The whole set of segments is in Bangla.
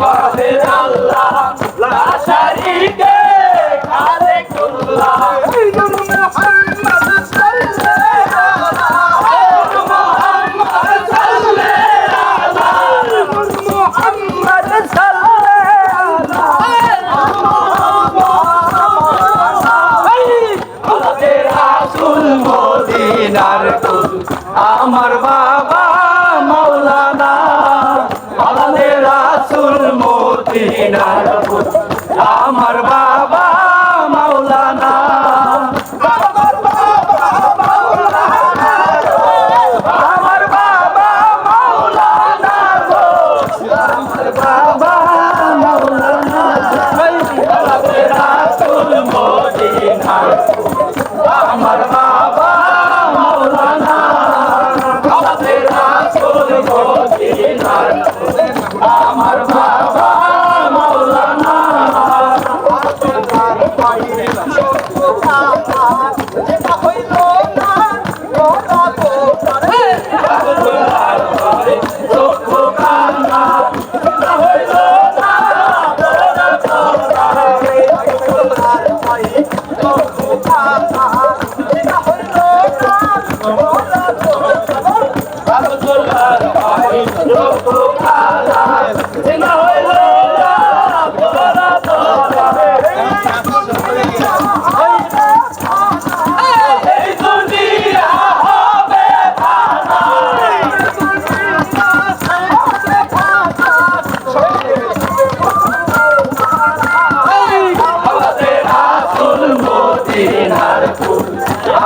ওয়াহিদ আল্লাহ লা শারীকা খালিকুল্লাহ আমার বাবা মাওলানা আমাদের রাসূল মদিনার ফুল আমার বাবা মাওলানা আমার বাবা মাওলানা আমার বাবা মাওলানা আমার বাবা মাওলানা আমাদের রাসূল মদিনার ফুল আমার বাবা মাওলানা আমাদের রাসূল মদিনার আমার বাবা মাওলানা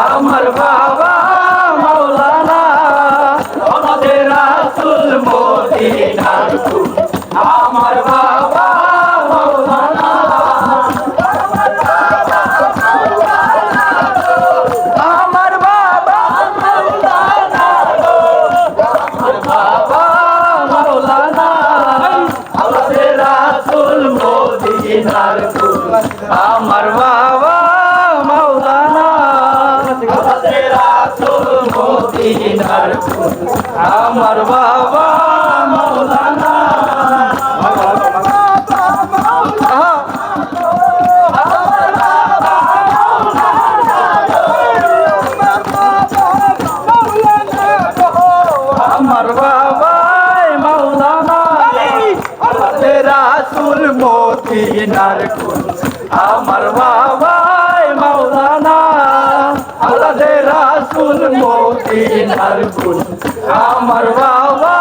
আমার বাবা মাওলানা আমাদের রাসূল মদিনার ফুল আমার বাবা মাওলানা আমার বাবা মাওলানা আমার বাবা মাওলানা আমাদের রাসূল মদিনার ফুল আমার বাবা মাওলানা আমাদের রাসূল মদিনার ফুল আমার বাবা মাওলানা আমার বাবা মাওলানা আমাদের রাসূল মদিনার ফুল আমার বাবা মাওলানা আমাদের রাসূল মদিনার ফুল আমার বাবা